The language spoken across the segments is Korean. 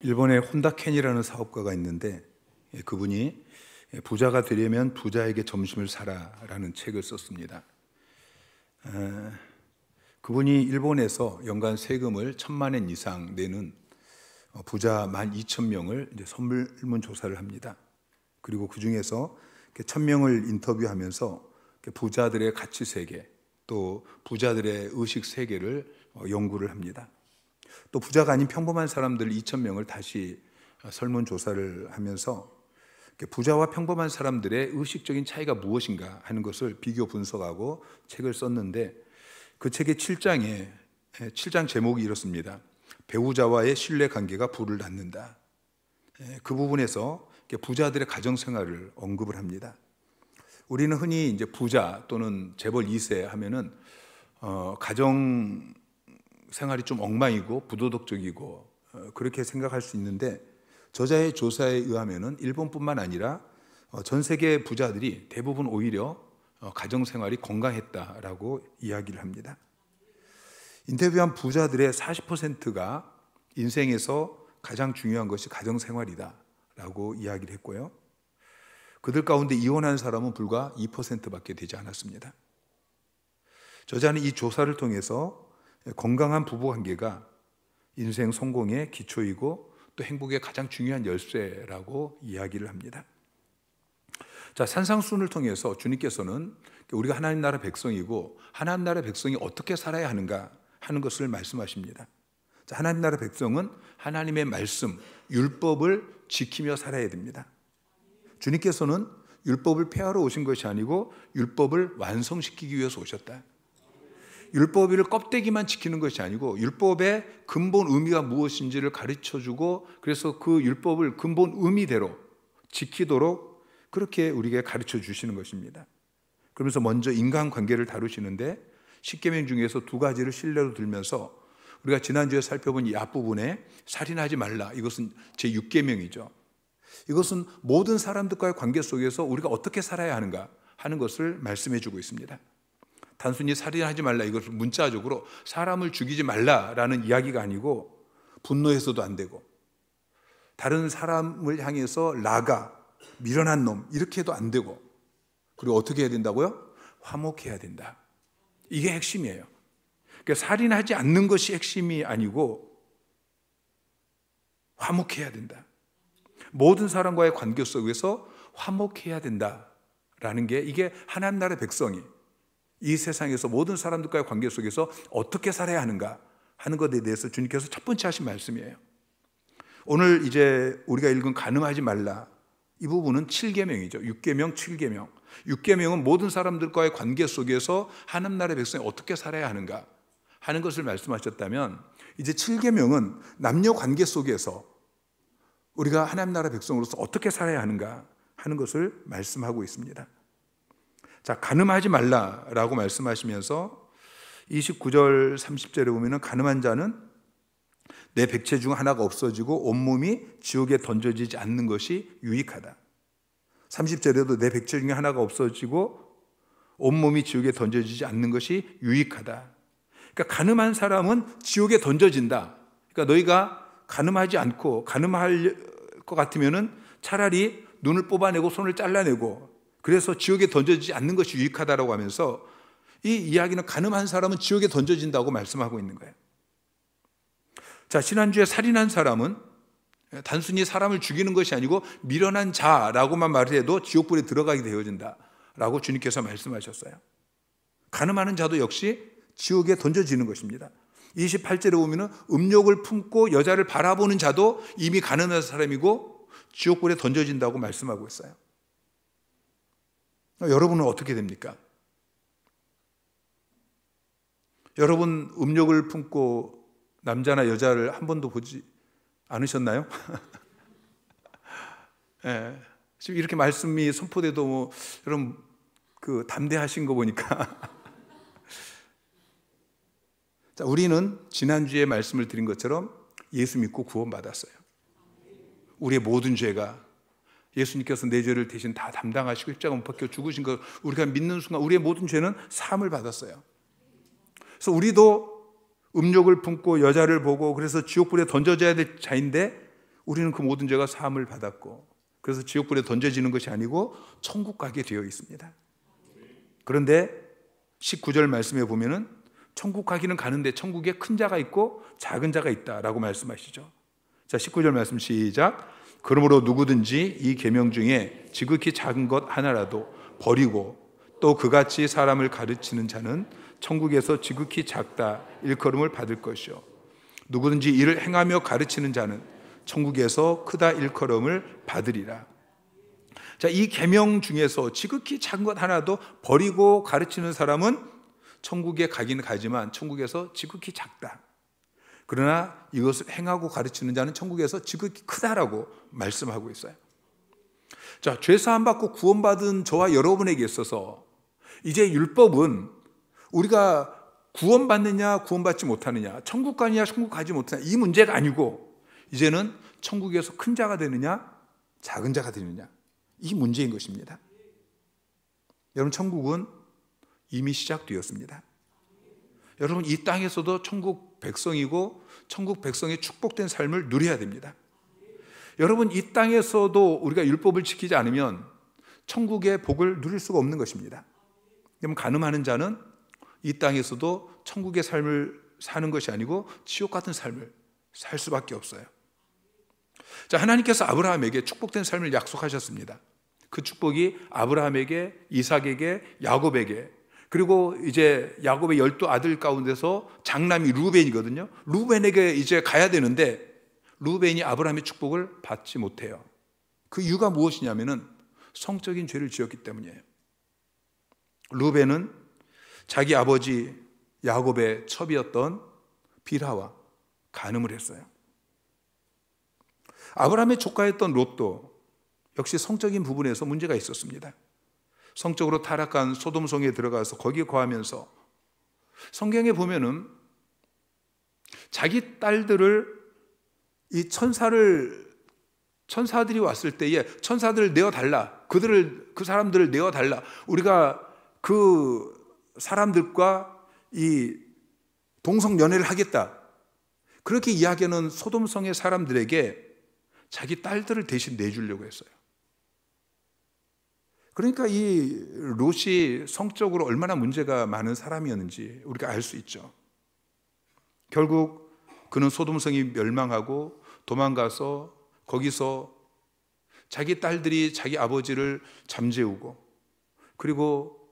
일본에 혼다켄이라는 사업가가 있는데 그분이 부자가 되려면 부자에게 점심을 사라라는 책을 썼습니다. 그분이 일본에서 연간 세금을 1,000만 엔 이상 내는 부자 12,000명을 설문조사를 합니다. 그리고 그 중에서 1,000명을 인터뷰하면서 부자들의 가치 세계, 또 부자들의 의식 세계를 연구를 합니다. 또 부자가 아닌 평범한 사람들 2,000명을 다시 설문조사를 하면서 부자와 평범한 사람들의 의식적인 차이가 무엇인가 하는 것을 비교 분석하고 책을 썼는데, 그 책의 7장 제목이 이렇습니다. 배우자와의 신뢰관계가 불을 낳는다. 그 부분에서 부자들의 가정생활을 언급을 합니다. 우리는 흔히 이제 부자 또는 재벌 2세 하면은 가정 생활이 좀 엉망이고 부도덕적이고 그렇게 생각할 수 있는데, 저자의 조사에 의하면은 일본뿐만 아니라 전 세계 부자들이 대부분 오히려 가정 생활이 건강했다라고 이야기를 합니다. 인터뷰한 부자들의 40%가 인생에서 가장 중요한 것이 가정 생활이다라고 이야기를 했고요. 그들 가운데 이혼한 사람은 불과 2%밖에 되지 않았습니다. 저자는 이 조사를 통해서 건강한 부부관계가 인생 성공의 기초이고 또 행복의 가장 중요한 열쇠라고 이야기를 합니다. 자, 산상수훈을 통해서 주님께서는 우리가 하나님 나라 백성이고 하나님 나라 백성이 어떻게 살아야 하는가 하는 것을 말씀하십니다. 자, 하나님 나라 백성은 하나님의 말씀, 율법을 지키며 살아야 됩니다. 주님께서는 율법을 폐하러 오신 것이 아니고 율법을 완성시키기 위해서 오셨다. 율법을 껍데기만 지키는 것이 아니고 율법의 근본 의미가 무엇인지를 가르쳐주고, 그래서 그 율법을 근본 의미대로 지키도록 그렇게 우리에게 가르쳐 주시는 것입니다. 그러면서 먼저 인간관계를 다루시는데 10계명 중에서 2가지를 신뢰로 들면서, 우리가 지난주에 살펴본 이 앞부분에 살인하지 말라, 이것은 제6계명이죠. 이것은 모든 사람들과의 관계 속에서 우리가 어떻게 살아야 하는가 하는 것을 말씀해 주고 있습니다. 단순히 살인하지 말라, 이것을 문자적으로 사람을 죽이지 말라라는 이야기가 아니고, 분노해서도 안 되고 다른 사람을 향해서 나가 미련한 놈 이렇게 해도 안 되고, 그리고 어떻게 해야 된다고요? 화목해야 된다. 이게 핵심이에요. 그러니까 살인하지 않는 것이 핵심이 아니고 화목해야 된다. 모든 사람과의 관계 속에서 화목해야 된다라는 게, 이게 하나님 나라의 백성이 이 세상에서 모든 사람들과의 관계 속에서 어떻게 살아야 하는가 하는 것에 대해서 주님께서 첫 번째 하신 말씀이에요. 오늘 이제 우리가 읽은 간음하지 말라, 이 부분은 7계명이죠. 6계명, 7계명. 6계명은 모든 사람들과의 관계 속에서 하나님 나라의 백성이 어떻게 살아야 하는가 하는 것을 말씀하셨다면, 이제 7계명은 남녀 관계 속에서 우리가 하나님 나라 백성으로서 어떻게 살아야 하는가 하는 것을 말씀하고 있습니다. 자, 간음하지 말라라고 말씀하시면서 29절 30절에 보면, 간음한 자는 내 백체 중 하나가 없어지고 온몸이 지옥에 던져지지 않는 것이 유익하다. 30절에도 내 백체 중에 하나가 없어지고 온몸이 지옥에 던져지지 않는 것이 유익하다. 그러니까 간음한 사람은 지옥에 던져진다. 그러니까 너희가 간음하지 않고, 간음할 것 같으면은 차라리 눈을 뽑아내고 손을 잘라내고, 그래서 지옥에 던져지지 않는 것이 유익하다라고 하면서, 이 이야기는 간음한 사람은 지옥에 던져진다고 말씀하고 있는 거예요. 자, 지난주에 살인한 사람은 단순히 사람을 죽이는 것이 아니고 미련한 자라고만 말해도 지옥불에 들어가게 되어진다라고 주님께서 말씀하셨어요. 간음하는 자도 역시 지옥에 던져지는 것입니다. 28절에 보면 음욕을 품고 여자를 바라보는 자도 이미 가늠한 사람이고 지옥불에 던져진다고 말씀하고 있어요. 여러분은 어떻게 됩니까? 여러분 음욕을 품고 남자나 여자를 한 번도 보지 않으셨나요? 네. 지금 이렇게 말씀이 선포돼도 여러분 담대하신 거 보니까 자, 우리는 지난주에 말씀을 드린 것처럼 예수 믿고 구원받았어요. 우리의 모든 죄가 예수님께서 내 죄를 대신 다 담당하시고 십자가 못 박혀 죽으신 것, 우리가 믿는 순간 우리의 모든 죄는 사함을 받았어요. 그래서 우리도 음욕을 품고 여자를 보고 그래서 지옥불에 던져져야 될 자인데, 우리는 그 모든 죄가 사함을 받았고 그래서 지옥불에 던져지는 것이 아니고 천국 가게 되어 있습니다. 그런데 19절 말씀에 보면은 천국 가기는 가는데 천국에 큰 자가 있고 작은 자가 있다라고 말씀하시죠. 자, 19절 말씀 시작. 그러므로 누구든지 이 계명 중에 지극히 작은 것 하나라도 버리고 또 그같이 사람을 가르치는 자는 천국에서 지극히 작다 일컬음을 받을 것이요 누구든지 이를 행하며 가르치는 자는 천국에서 크다 일컬음을 받으리라. 자, 이 계명 중에서 지극히 작은 것 하나도 버리고 가르치는 사람은 천국에 가긴 가지만 천국에서 지극히 작다. 그러나 이것을 행하고 가르치는 자는 천국에서 지극히 크다라고 말씀하고 있어요. 자, 죄사함 받고 구원받은 저와 여러분에게 있어서 이제 율법은 우리가 구원받느냐 구원받지 못하느냐, 천국 가느냐 천국 가지 못하느냐 이 문제가 아니고 이제는 천국에서 큰 자가 되느냐 작은 자가 되느냐 이 문제인 것입니다. 여러분, 천국은 이미 시작되었습니다. 여러분, 이 땅에서도 천국 백성이고 천국 백성의 축복된 삶을 누려야 됩니다. 여러분, 이 땅에서도 우리가 율법을 지키지 않으면 천국의 복을 누릴 수가 없는 것입니다. 그럼 간음하는 자는 이 땅에서도 천국의 삶을 사는 것이 아니고 지옥 같은 삶을 살 수밖에 없어요. 자, 하나님께서 아브라함에게 축복된 삶을 약속하셨습니다. 그 축복이 아브라함에게, 이삭에게, 야곱에게, 그리고 이제 야곱의 12아들 가운데서 장남이 루벤이거든요. 루벤에게 이제 가야 되는데 루벤이 아브라함의 축복을 받지 못해요. 그 이유가 무엇이냐면은 성적인 죄를 지었기 때문이에요. 루벤은 자기 아버지 야곱의 첩이었던 빌하와 간음을 했어요. 아브라함의 조카였던 롯도 역시 성적인 부분에서 문제가 있었습니다. 성적으로 타락한 소돔성에 들어가서 거기에 거하면서 성경에 보면은 자기 딸들을 이 천사들이 왔을 때에 천사들을 내어달라, 그 사람들을 내어달라, 우리가 그 사람들과 이 동성 연애를 하겠다, 그렇게 이야기하는 소돔성의 사람들에게 자기 딸들을 대신 내주려고 했어요. 그러니까 이 롯이 성적으로 얼마나 문제가 많은 사람이었는지 우리가 알 수 있죠. 결국 그는 소돔성이 멸망하고 도망가서 거기서 자기 딸들이 자기 아버지를 잠재우고 그리고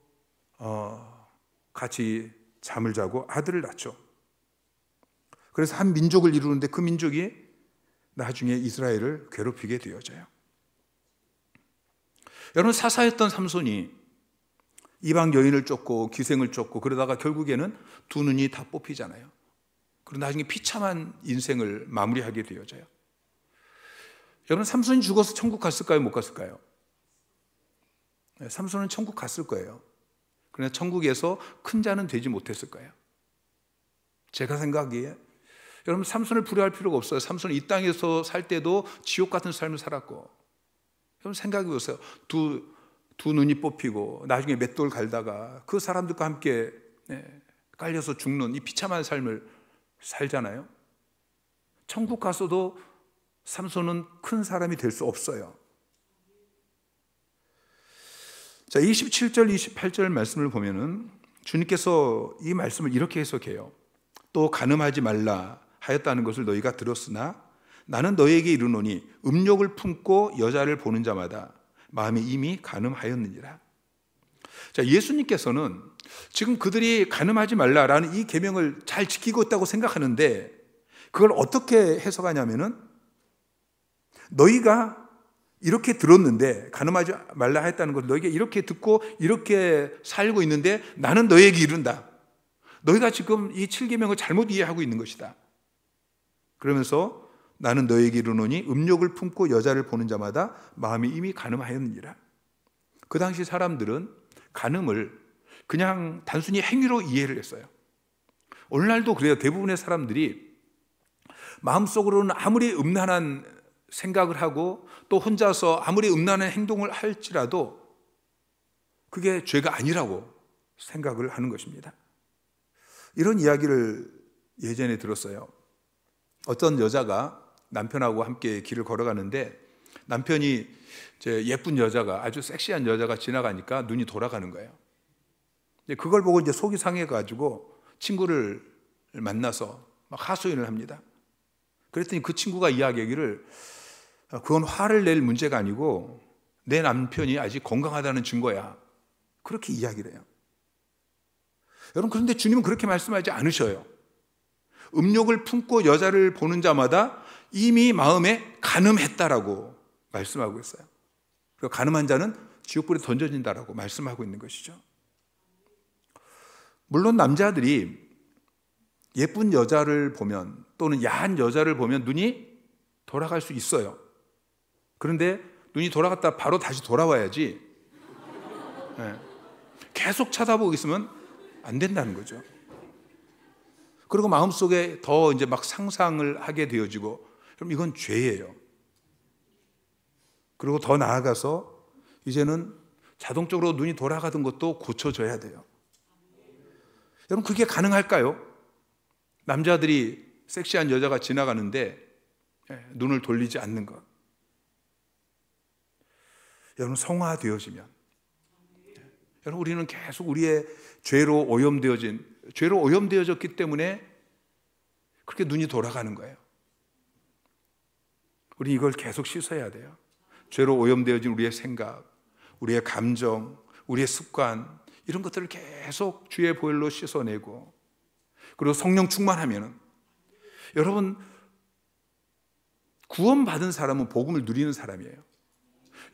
같이 잠을 자고 아들을 낳죠. 그래서 한 민족을 이루는데 그 민족이 나중에 이스라엘을 괴롭히게 되어져요. 여러분, 사사였던 삼손이 이방 여인을 쫓고 기생을 쫓고 그러다가 결국에는 두 눈이 다 뽑히잖아요. 그리고 나중에 비참한 인생을 마무리하게 되어져요. 여러분, 삼손이 죽어서 천국 갔을까요? 못 갔을까요? 네, 삼손은 천국 갔을 거예요. 그러나 천국에서 큰 자는 되지 못했을 거예요. 제가 생각하기에 여러분, 삼손을 불효할 필요가 없어요. 삼손은 이 땅에서 살 때도 지옥 같은 삶을 살았고, 여러분 생각해 보세요. 두 눈이 뽑히고 나중에 맷돌 갈다가 그 사람들과 함께 깔려서 죽는 이 비참한 삶을 살잖아요. 천국 가서도 삼손은 큰 사람이 될 수 없어요. 자, 27절, 28절 말씀을 보면은 주님께서 이 말씀을 이렇게 해석해요. 또 간음하지 말라 하였다는 것을 너희가 들었으나 나는 너희에게 이르노니 음욕을 품고 여자를 보는 자마다 마음이 이미 간음하였느니라. 자, 예수님께서는 지금 그들이 간음하지 말라라는 이 계명을 잘 지키고 있다고 생각하는데 그걸 어떻게 해석하냐면은 너희가 이렇게 들었는데 간음하지 말라 했다는 것 너희가 이렇게 듣고 이렇게 살고 있는데 나는 너희에게 이른다. 너희가 지금 이 7계명을 잘못 이해하고 있는 것이다. 그러면서 나는 너희에게 이르노니 음욕을 품고 여자를 보는 자마다 마음이 이미 간음하였느니라. 그 당시 사람들은 간음을 그냥 단순히 행위로 이해를 했어요. 오늘날도 그래요. 대부분의 사람들이 마음속으로는 아무리 음란한 생각을 하고 또 혼자서 아무리 음란한 행동을 할지라도 그게 죄가 아니라고 생각을 하는 것입니다. 이런 이야기를 예전에 들었어요. 어떤 여자가 남편하고 함께 길을 걸어가는데 남편이 이제 예쁜 여자가, 아주 섹시한 여자가 지나가니까 눈이 돌아가는 거예요. 그걸 보고 이제 속이 상해가지고 친구를 만나서 막 하소연을 합니다. 그랬더니 그 친구가 이야기하기를 그건 화를 낼 문제가 아니고 내 남편이 아직 건강하다는 증거야. 그렇게 이야기를 해요. 여러분, 그런데 주님은 그렇게 말씀하지 않으셔요. 음욕을 품고 여자를 보는 자마다 이미 마음에 간음했다라고 말씀하고 있어요. 그리고 간음한 자는 지옥불에 던져진다라고 말씀하고 있는 것이죠. 물론 남자들이 예쁜 여자를 보면 또는 야한 여자를 보면 눈이 돌아갈 수 있어요. 그런데 눈이 돌아갔다 바로 다시 돌아와야지 계속 쳐다보고 있으면 안 된다는 거죠. 그리고 마음속에 더 이제 막 상상을 하게 되어지고, 그럼 이건 죄예요. 그리고 더 나아가서 이제는 자동적으로 눈이 돌아가던 것도 고쳐져야 돼요. 여러분, 그게 가능할까요? 남자들이 섹시한 여자가 지나가는데 눈을 돌리지 않는 것. 여러분, 성화되어지면, 여러분, 우리는 계속 우리의 죄로 오염되어졌기 때문에 그렇게 눈이 돌아가는 거예요. 우리 이걸 계속 씻어야 돼요. 죄로 오염되어진 우리의 생각, 우리의 감정, 우리의 습관, 이런 것들을 계속 주의 보혈로 씻어내고, 그리고 성령 충만하면은, 여러분, 구원받은 사람은 복음을 누리는 사람이에요.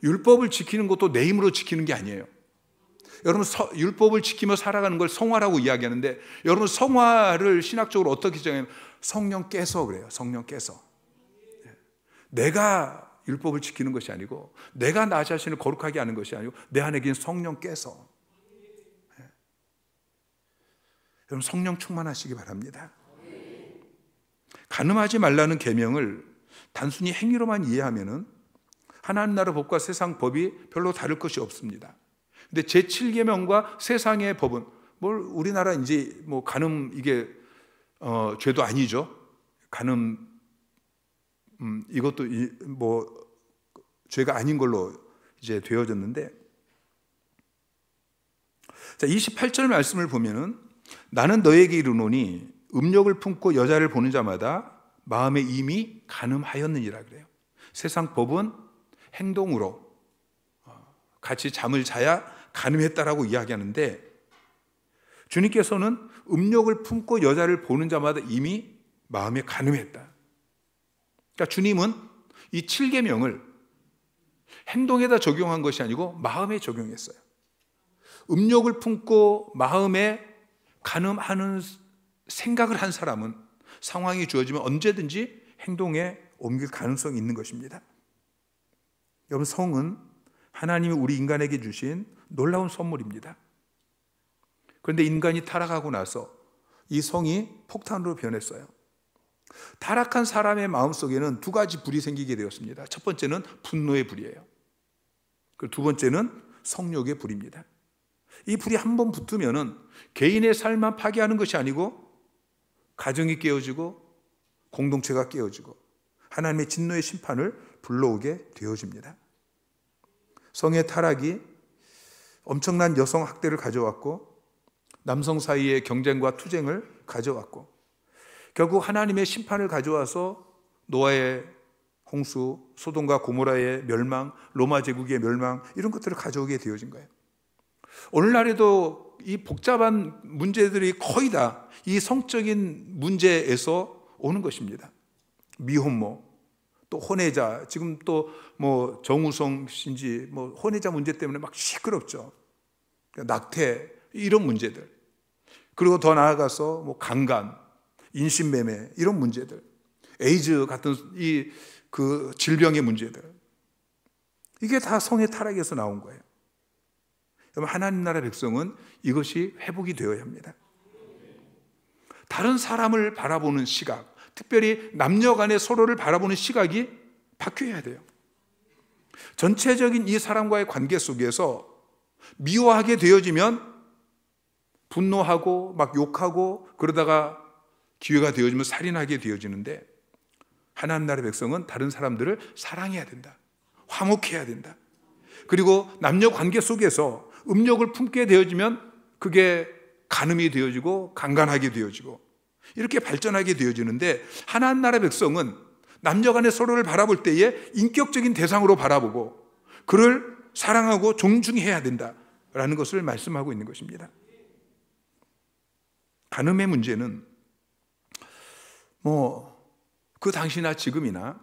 율법을 지키는 것도 내 힘으로 지키는 게 아니에요. 여러분, 율법을 지키며 살아가는 걸 성화라고 이야기하는데, 여러분, 성화를 신학적으로 어떻게 정해요? 성령께서 그래요. 성령께서. 내가 율법을 지키는 것이 아니고, 내가 나 자신을 거룩하게 하는 것이 아니고, 내 안에 계신 성령께서. 여러분, 성령 충만하시기 바랍니다. 간음하지 말라는 계명을 단순히 행위로만 이해하면은 하나님 나라 법과 세상 법이 별로 다를 것이 없습니다. 근데 제7계명과 세상의 법은, 우리나라 이제 간음, 이게 죄도 아니죠. 간음, 이것도 죄가 아닌 걸로 이제 되어졌는데, 자, 28절 말씀을 보면은, 나는 너에게 이르노니 음욕을 품고 여자를 보는 자마다 마음에 이미 간음하였느니라 그래요. 세상 법은 행동으로 같이 잠을 자야 간음했다라고 이야기하는데, 주님께서는 음욕을 품고 여자를 보는 자마다 이미 마음에 간음했다. 그러니까 주님은 이 7계명을 행동에다 적용한 것이 아니고 마음에 적용했어요. 음욕을 품고 마음에 간음하는 생각을 한 사람은 상황이 주어지면 언제든지 행동에 옮길 가능성이 있는 것입니다. 여러분, 성은 하나님이 우리 인간에게 주신 놀라운 선물입니다. 그런데 인간이 타락하고 나서 이 성이 폭탄으로 변했어요. 타락한 사람의 마음속에는 두 가지 불이 생기게 되었습니다. 첫 번째는 분노의 불이에요. 그리고 두 번째는 성욕의 불입니다. 이 불이 한 번 붙으면은 개인의 삶만 파괴하는 것이 아니고 가정이 깨어지고 공동체가 깨어지고 하나님의 진노의 심판을 불러오게 되어집니다. 성의 타락이 엄청난 여성 학대를 가져왔고, 남성 사이의 경쟁과 투쟁을 가져왔고, 결국 하나님의 심판을 가져와서 노아의 홍수, 소돔과 고모라의 멸망, 로마 제국의 멸망, 이런 것들을 가져오게 되어진 거예요. 오늘날에도 이 복잡한 문제들이 거의 다 이 성적인 문제에서 오는 것입니다. 미혼모, 또 혼외자, 지금 또 정우성 씨인지 혼외자 문제 때문에 막 시끄럽죠. 낙태, 이런 문제들. 그리고 더 나아가서 강간, 인신매매, 이런 문제들, 에이즈 같은 그 질병의 문제들, 이게 다 성의 타락에서 나온 거예요. 여러분, 하나님 나라 백성은 이것이 회복이 되어야 합니다. 다른 사람을 바라보는 시각, 특별히 남녀 간의 서로를 바라보는 시각이 바뀌어야 돼요. 전체적인 이 사람과의 관계 속에서 미워하게 되어지면 분노하고 막 욕하고, 그러다가 기회가 되어지면 살인하게 되어지는데, 하나님 나라의 백성은 다른 사람들을 사랑해야 된다. 화목해야 된다. 그리고 남녀 관계 속에서 음욕을 품게 되어지면 그게 간음이 되어지고 강간하게 되어지고 이렇게 발전하게 되어지는데, 하나님 나라의 백성은 남녀 간의 서로를 바라볼 때에 인격적인 대상으로 바라보고 그를 사랑하고 존중해야 된다라는 것을 말씀하고 있는 것입니다. 간음의 문제는 그 당시나 지금이나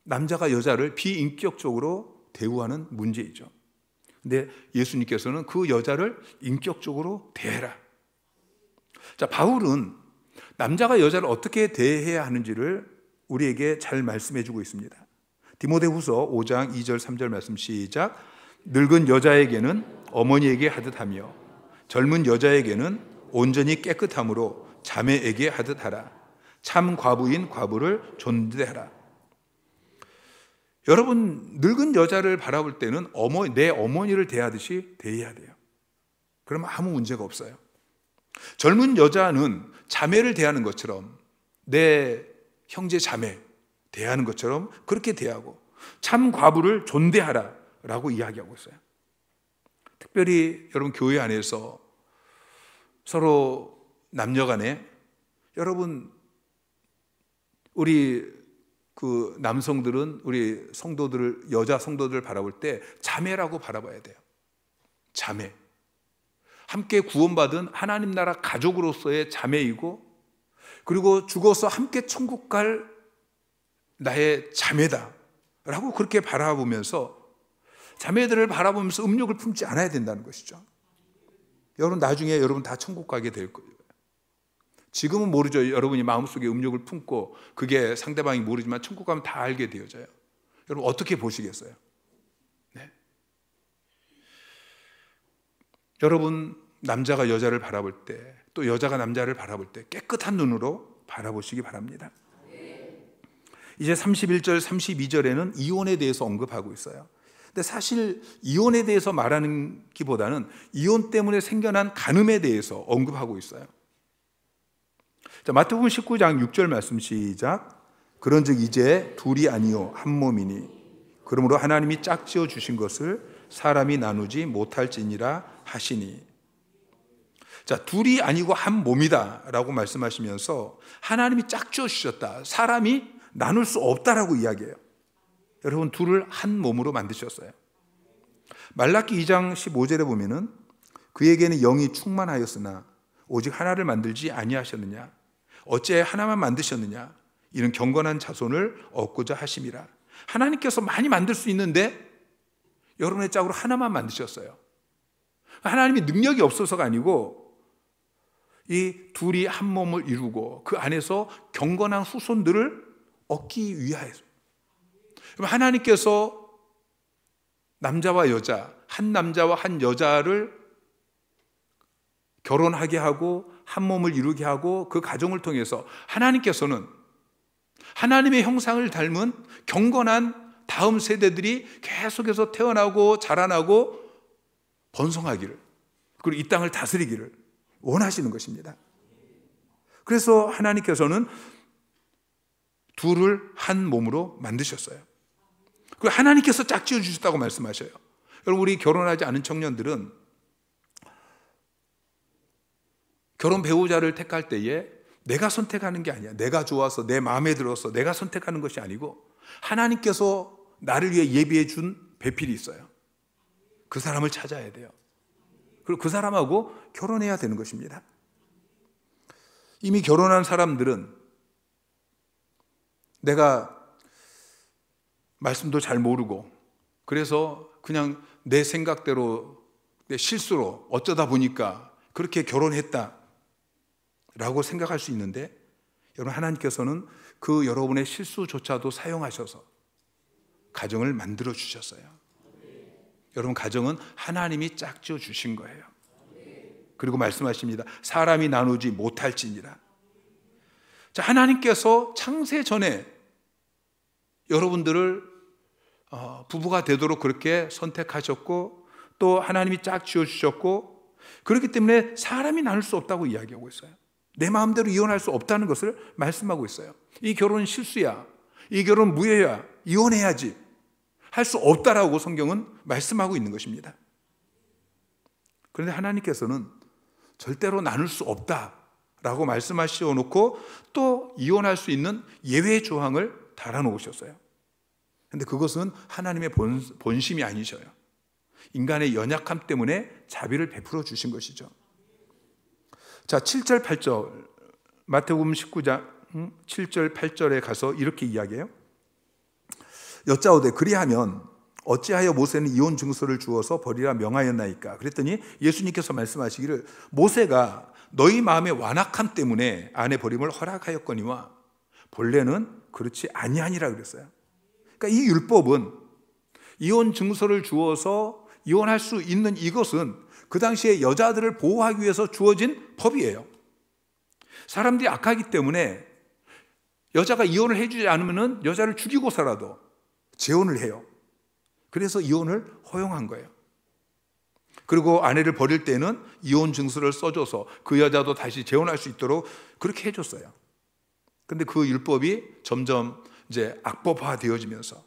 남자가 여자를 비인격적으로 대우하는 문제이죠. 근데 예수님께서는 그 여자를 인격적으로 대해라. 자, 바울은 남자가 여자를 어떻게 대해야 하는지를 우리에게 잘 말씀해 주고 있습니다. 디모데후서 5장 2절 3절 말씀 시작. 늙은 여자에게는 어머니에게 하듯 하며 젊은 여자에게는 온전히 깨끗함으로 자매에게 하듯 하라. 참 과부인 과부를 존대하라. 여러분, 늙은 여자를 바라볼 때는 내 어머니를 대하듯이 대해야 돼요. 그러면 아무 문제가 없어요. 젊은 여자는 자매를 대하는 것처럼, 내 형제 자매 대하는 것처럼 그렇게 대하고, 참 과부를 존대하라 라고 이야기하고 있어요. 특별히 여러분, 교회 안에서 서로 남녀 간에, 여러분, 우리 그 남성들은 우리 성도들을, 여자 성도들을 바라볼 때 자매라고 바라봐야 돼요. 자매. 함께 구원받은 하나님 나라 가족으로서의 자매이고, 그리고 죽어서 함께 천국 갈 나의 자매다 라고 그렇게 바라보면서, 자매들을 바라보면서 음욕을 품지 않아야 된다는 것이죠. 여러분, 나중에 여러분 다 천국 가게 될 거예요. 지금은 모르죠. 여러분이 마음속에 음욕을 품고 그게 상대방이 모르지만 천국 가면 다 알게 되어져요. 여러분 어떻게 보시겠어요? 네. 여러분, 남자가 여자를 바라볼 때, 또 여자가 남자를 바라볼 때 깨끗한 눈으로 바라보시기 바랍니다. 이제 31절 32절에는 이혼에 대해서 언급하고 있어요. 근데 사실 이혼에 대해서 말하는 기보다는 이혼 때문에 생겨난 간음에 대해서 언급하고 있어요. 자, 마태복음 19장 6절 말씀 시작. 그런즉 이제 둘이 아니요 한 몸이니 그러므로 하나님이 짝지어 주신 것을 사람이 나누지 못할지니라 하시니. 자, 둘이 아니고 한 몸이다 라고 말씀하시면서 하나님이 짝지어 주셨다, 사람이 나눌 수 없다라고 이야기해요. 여러분, 둘을 한 몸으로 만드셨어요. 말라기 2장 15절에 보면은 그에게는 영이 충만하였으나 오직 하나를 만들지 아니하셨느냐, 어째 하나만 만드셨느냐, 이는 경건한 자손을 얻고자 하심이라. 하나님께서 많이 만들 수 있는데 여러분의 짝으로 하나만 만드셨어요. 하나님이 능력이 없어서가 아니고 이 둘이 한 몸을 이루고 그 안에서 경건한 후손들을 얻기 위하여서. 하나님께서 남자와 여자, 한 남자와 한 여자를 결혼하게 하고 한 몸을 이루게 하고 그 가정을 통해서 하나님께서는 하나님의 형상을 닮은 경건한 다음 세대들이 계속해서 태어나고 자라나고 번성하기를, 그리고 이 땅을 다스리기를 원하시는 것입니다. 그래서 하나님께서는 둘을 한 몸으로 만드셨어요. 그리고 하나님께서 짝지어 주셨다고 말씀하셔요. 여러분, 우리 결혼하지 않은 청년들은 결혼 배우자를 택할 때에 내가 선택하는 게 아니야. 내가 좋아서 내 마음에 들어서 내가 선택하는 것이 아니고 하나님께서 나를 위해 예비해 준 배필이 있어요. 그 사람을 찾아야 돼요. 그리고 그 사람하고 결혼해야 되는 것입니다. 이미 결혼한 사람들은 내가 말씀도 잘 모르고 그래서 그냥 내 생각대로, 내 실수로 어쩌다 보니까 그렇게 결혼했다 라고 생각할 수 있는데, 여러분, 하나님께서는 그 여러분의 실수조차도 사용하셔서 가정을 만들어 주셨어요. 여러분, 가정은 하나님이 짝지어 주신 거예요. 그리고 말씀하십니다. 사람이 나누지 못할지니라. 자, 하나님께서 창세 전에 여러분들을 부부가 되도록 그렇게 선택하셨고, 또 하나님이 짝지어 주셨고, 그렇기 때문에 사람이 나눌 수 없다고 이야기하고 있어요. 내 마음대로 이혼할 수 없다는 것을 말씀하고 있어요. 이 결혼은 실수야, 이 결혼 무효야, 이혼해야지, 할 수 없다라고 성경은 말씀하고 있는 것입니다. 그런데 하나님께서는 절대로 나눌 수 없다라고 말씀하시어 놓고 또 이혼할 수 있는 예외 조항을 달아놓으셨어요. 그런데 그것은 하나님의 본심이 아니셔요. 인간의 연약함 때문에 자비를 베풀어 주신 것이죠. 자, 7절 8절 마태복음 19장 7절 8절에 가서 이렇게 이야기해요. 여짜오되 그리하면 어찌하여 모세는 이혼 증서를 주어서 버리라 명하였나이까? 그랬더니 예수님께서 말씀하시기를 모세가 너희 마음의 완악함 때문에 아내 버림을 허락하였거니와 본래는 그렇지 아니하니라 그랬어요. 그러니까 이 율법은 이혼 증서를 주어서 이혼할 수 있는 이것은 그 당시에 여자들을 보호하기 위해서 주어진 법이에요. 사람들이 악하기 때문에 여자가 이혼을 해주지 않으면 여자를 죽이고서라도 재혼을 해요. 그래서 이혼을 허용한 거예요. 그리고 아내를 버릴 때는 이혼 증서를 써줘서 그 여자도 다시 재혼할 수 있도록 그렇게 해줬어요. 근데 그 율법이 점점 이제 악법화 되어지면서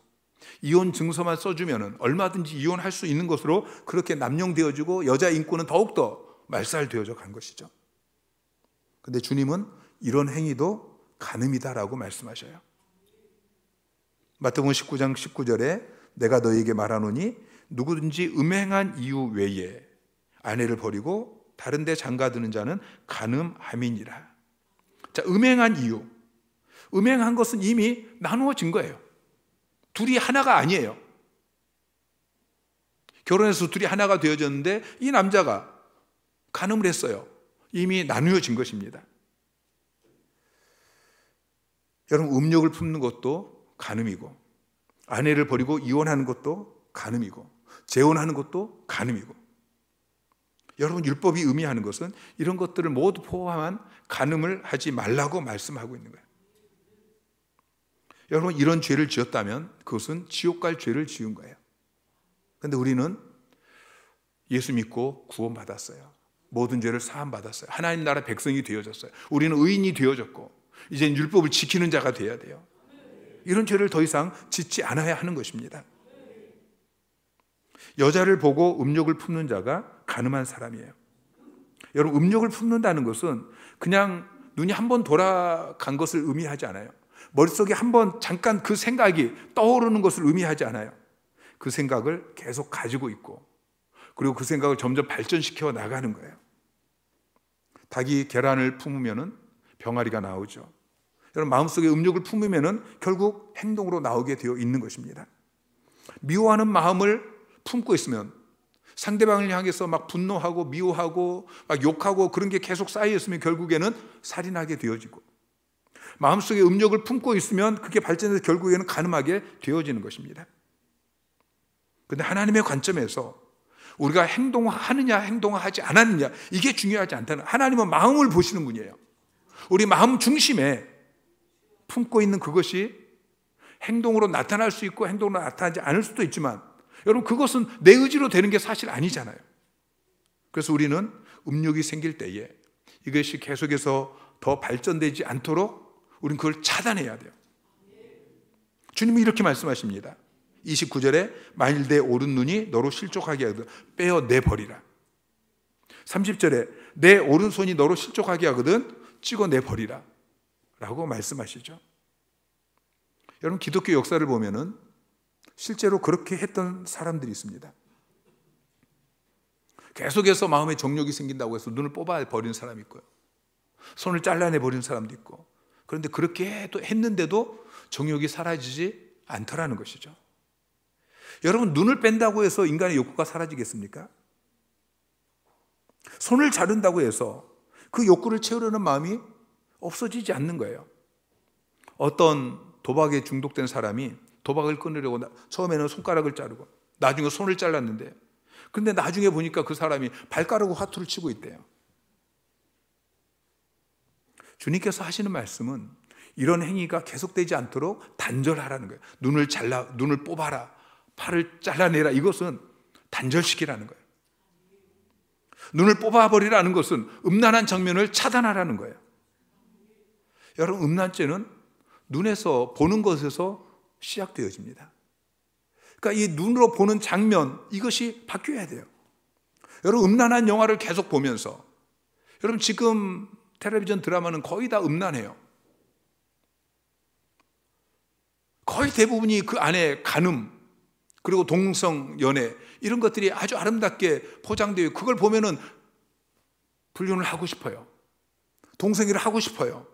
이혼 증서만 써주면 얼마든지 이혼할 수 있는 것으로 그렇게 남용되어지고 여자 인권은 더욱더 말살되어져 간 것이죠. 근데 주님은 이런 행위도 간음이다라고 말씀하셔요. 마태복음 19장 19절에 내가 너희에게 말하노니 누구든지 음행한 이유 외에 아내를 버리고 다른 데 장가드는 자는 간음함이니라. 자, 음행한 이유. 음행한 것은 이미 나누어진 거예요. 둘이 하나가 아니에요. 결혼해서 둘이 하나가 되어졌는데 이 남자가 간음을 했어요. 이미 나누어진 것입니다. 여러분, 음욕을 품는 것도 간음이고 아내를 버리고 이혼하는 것도 간음이고 재혼하는 것도 간음이고, 여러분, 율법이 의미하는 것은 이런 것들을 모두 포함한 간음을 하지 말라고 말씀하고 있는 거예요. 여러분, 이런 죄를 지었다면 그것은 지옥 갈 죄를 지은 거예요. 그런데 우리는 예수 믿고 구원받았어요. 모든 죄를 사함받았어요. 하나님 나라 백성이 되어졌어요. 우리는 의인이 되어졌고 이제는 율법을 지키는 자가 되어야 돼요. 이런 죄를 더 이상 짓지 않아야 하는 것입니다. 여자를 보고 음욕을 품는 자가 간음한 사람이에요. 여러분, 음욕을 품는다는 것은 그냥 눈이 한번 돌아간 것을 의미하지 않아요. 머릿속에 한번 잠깐 그 생각이 떠오르는 것을 의미하지 않아요. 그 생각을 계속 가지고 있고 그리고 그 생각을 점점 발전시켜 나가는 거예요. 닭이 계란을 품으면 병아리가 나오죠. 여러분, 마음속에 음욕을 품으면 결국 행동으로 나오게 되어 있는 것입니다. 미워하는 마음을 품고 있으면 상대방을 향해서 막 분노하고 미워하고 막 욕하고 그런 게 계속 쌓여 있으면 결국에는 살인하게 되어지고, 마음속에 음욕을 품고 있으면 그게 발전해서 결국에는 간음하게 되어지는 것입니다. 그런데 하나님의 관점에서 우리가 행동하느냐 행동하지 않았느냐 이게 중요하지 않다는, 하나님은 마음을 보시는 분이에요. 우리 마음 중심에 품고 있는 그것이 행동으로 나타날 수 있고 행동으로 나타나지 않을 수도 있지만, 여러분, 그것은 내 의지로 되는 게 사실 아니잖아요. 그래서 우리는 음욕이 생길 때에 이것이 계속해서 더 발전되지 않도록 우리는 그걸 차단해야 돼요. 주님이 이렇게 말씀하십니다. 29절에 만일 내 오른 눈이 너로 실족하게 하거든 빼어내버리라. 30절에 내 오른손이 너로 실족하게 하거든 찍어내버리라 라고 말씀하시죠. 여러분, 기독교 역사를 보면은 실제로 그렇게 했던 사람들이 있습니다. 계속해서 마음에 정욕이 생긴다고 해서 눈을 뽑아버리는 사람이 있고요, 손을 잘라내버리는 사람도 있고, 그런데 그렇게 했는데도 정욕이 사라지지 않더라는 것이죠. 여러분, 눈을 뺀다고 해서 인간의 욕구가 사라지겠습니까? 손을 자른다고 해서 그 욕구를 채우려는 마음이 없어지지 않는 거예요. 어떤 도박에 중독된 사람이 도박을 끊으려고 처음에는 손가락을 자르고 나중에 손을 잘랐는데, 근데 나중에 보니까 그 사람이 발가락으로 화투를 치고 있대요. 주님께서 하시는 말씀은 이런 행위가 계속되지 않도록 단절하라는 거예요. 눈을 뽑아라, 팔을 잘라내라, 이것은 단절시키라는 거예요. 눈을 뽑아버리라는 것은 음란한 장면을 차단하라는 거예요. 여러분, 음란죄는 눈에서 보는 것에서 시작되어집니다. 그러니까 이 눈으로 보는 장면, 이것이 바뀌어야 돼요. 여러분, 음란한 영화를 계속 보면서, 여러분 지금 텔레비전 드라마는 거의 다 음란해요. 거의 대부분이 그 안에 간음, 그리고 동성 연애, 이런 것들이 아주 아름답게 포장되어, 그걸 보면은 불륜을 하고 싶어요. 동성애를 하고 싶어요.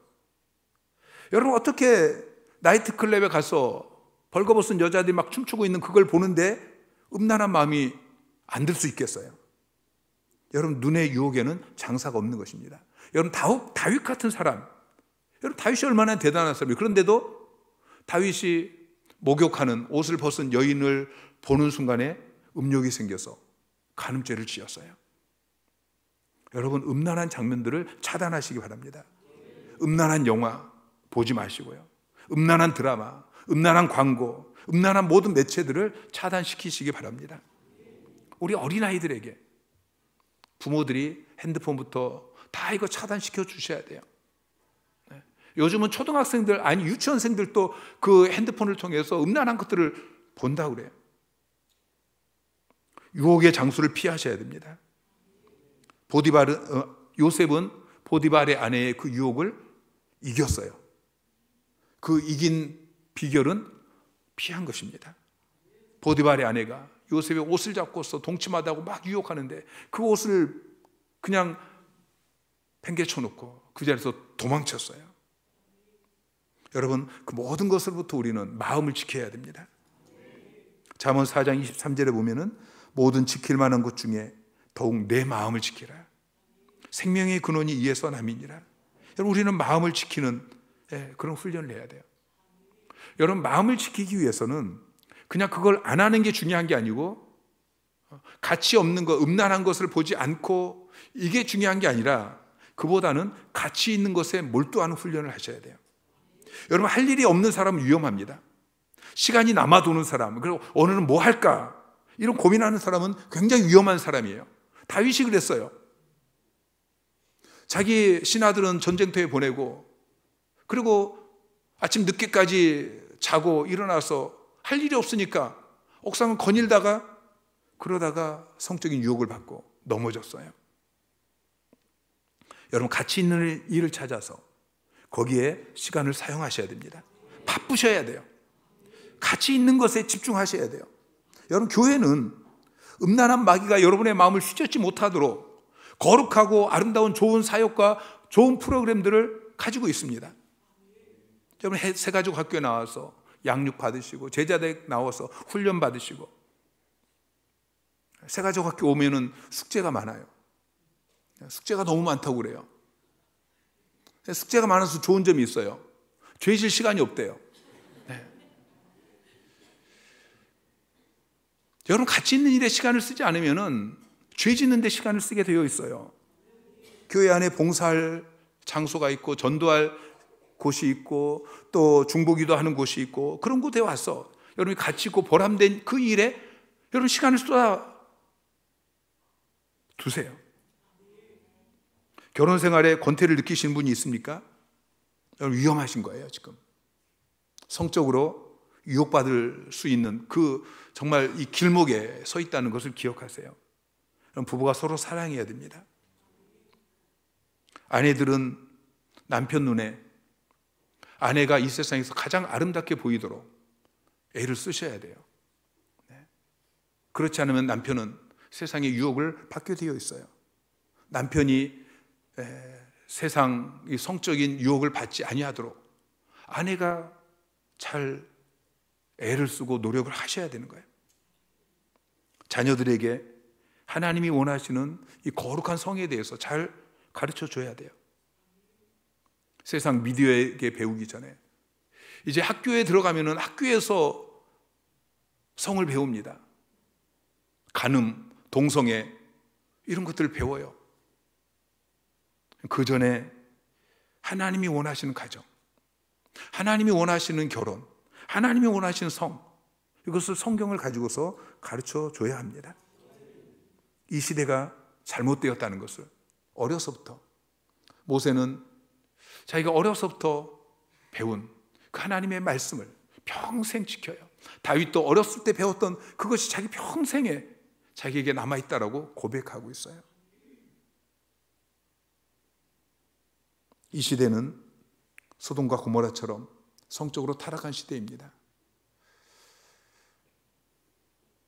여러분, 어떻게 나이트클럽에 가서 벌거벗은 여자들이 막 춤추고 있는 그걸 보는데 음란한 마음이 안 들 수 있겠어요? 여러분, 눈의 유혹에는 장사가 없는 것입니다. 여러분, 다윗 같은 사람, 여러분 다윗이 얼마나 대단한 사람이에요. 그런데도 다윗이 목욕하는, 옷을 벗은 여인을 보는 순간에 음욕이 생겨서 간음죄를 지었어요. 여러분, 음란한 장면들을 차단하시기 바랍니다. 음란한 영화 보지 마시고요, 음란한 드라마, 음란한 광고, 음란한 모든 매체들을 차단시키시기 바랍니다. 우리 어린아이들에게 부모들이 핸드폰부터 다 이거 차단시켜 주셔야 돼요. 요즘은 초등학생들, 아니 유치원생들도 그 핸드폰을 통해서 음란한 것들을 본다고 그래요. 유혹의 장소를 피하셔야 됩니다. 요셉은 보디발의 아내의 그 유혹을 이겼어요. 그 이긴 비결은 피한 것입니다. 보디발의 아내가 요셉의 옷을 잡고서 동침하다고 막 유혹하는데 그 옷을 그냥 팽개쳐 놓고 그 자리에서 도망쳤어요. 여러분, 그 모든 것으로부터 우리는 마음을 지켜야 됩니다. 잠언 4장 23절에 보면은 모든 지킬 만한 것 중에 더욱 내 마음을 지키라. 생명의 근원이 이에서 남이니라. 여러분, 우리는 마음을 지키는 그런 훈련을 해야 돼요. 여러분, 마음을 지키기 위해서는 그냥 그걸 안 하는 게 중요한 게 아니고, 가치 없는 것, 음란한 것을 보지 않고 이게 중요한 게 아니라, 그보다는 가치 있는 것에 몰두하는 훈련을 하셔야 돼요. 여러분, 할 일이 없는 사람은 위험합니다. 시간이 남아도는 사람, 그리고 오늘은 뭐 할까, 이런 고민하는 사람은 굉장히 위험한 사람이에요. 다윗이 그랬어요. 자기 신하들은 전쟁터에 보내고, 그리고 아침 늦게까지 자고 일어나서 할 일이 없으니까 옥상을 거닐다가, 그러다가 성적인 유혹을 받고 넘어졌어요. 여러분, 가치 있는 일을 찾아서 거기에 시간을 사용하셔야 됩니다. 바쁘셔야 돼요. 가치 있는 것에 집중하셔야 돼요. 여러분, 교회는 음란한 마귀가 여러분의 마음을 휘젓지 못하도록 거룩하고 아름다운 좋은 사역과 좋은 프로그램들을 가지고 있습니다. 여러분, 새가족 학교에 나와서 양육 받으시고, 제자대 나와서 훈련 받으시고, 새가족 학교 오면은 숙제가 많아요. 숙제가 너무 많다고 그래요. 숙제가 많아서 좋은 점이 있어요. 죄 질 시간이 없대요. 네. 여러분, 가치 있는 일에 시간을 쓰지 않으면은 죄 짓는 데 시간을 쓰게 되어 있어요. 교회 안에 봉사할 장소가 있고, 전도할 곳이 있고, 또 중보기도 하는 곳이 있고, 그런 곳에 와서 여러분이 가치 있고 보람된 그 일에 여러분 시간을 쏟아 두세요. 결혼 생활에 권태를 느끼시는 분이 있습니까? 여러분, 위험하신 거예요. 지금 성적으로 유혹받을 수 있는 그 정말 이 길목에 서 있다는 것을 기억하세요. 그럼 부부가 서로 사랑해야 됩니다. 아내들은 남편 눈에 아내가 이 세상에서 가장 아름답게 보이도록 애를 쓰셔야 돼요. 그렇지 않으면 남편은 세상의 유혹을 받게 되어 있어요. 남편이 세상 성적인 유혹을 받지 아니하도록 아내가 잘 애를 쓰고 노력을 하셔야 되는 거예요. 자녀들에게 하나님이 원하시는 이 거룩한 성에 대해서 잘 가르쳐 줘야 돼요. 세상 미디어에게 배우기 전에 이제 학교에 들어가면은 학교에서 성을 배웁니다. 간음, 동성애, 이런 것들을 배워요. 그 전에 하나님이 원하시는 가정, 하나님이 원하시는 결혼, 하나님이 원하시는 성, 이것을 성경을 가지고서 가르쳐 줘야 합니다. 이 시대가 잘못되었다는 것을 어려서부터, 모세는 자기가 어려서부터 배운 그 하나님의 말씀을 평생 지켜요. 다윗도 어렸을 때 배웠던 그것이 자기 평생에 자기에게 남아있다라고 고백하고 있어요. 이 시대는 소돔과 고모라처럼 성적으로 타락한 시대입니다.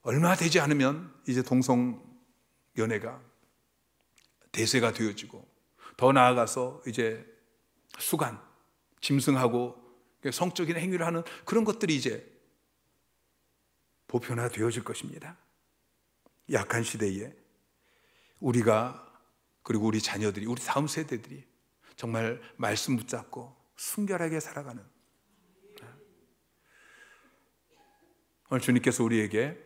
얼마 되지 않으면 이제 동성연애가 대세가 되어지고, 더 나아가서 이제 수간, 짐승하고 성적인 행위를 하는 그런 것들이 이제 보편화되어질 것입니다. 약한 시대에 우리가, 그리고 우리 자녀들이, 우리 다음 세대들이 정말 말씀 붙잡고 순결하게 살아가는, 오늘 주님께서 우리에게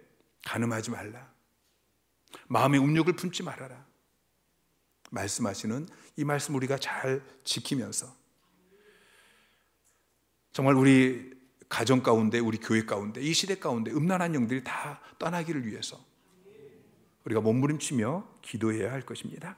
간음하지 말라, 마음의 음욕을 품지 말아라 말씀하시는 이 말씀 우리가 잘 지키면서 정말 우리 가정 가운데, 우리 교회 가운데, 이 시대 가운데 음란한 영들이 다 떠나기를 위해서 우리가 몸부림치며 기도해야 할 것입니다.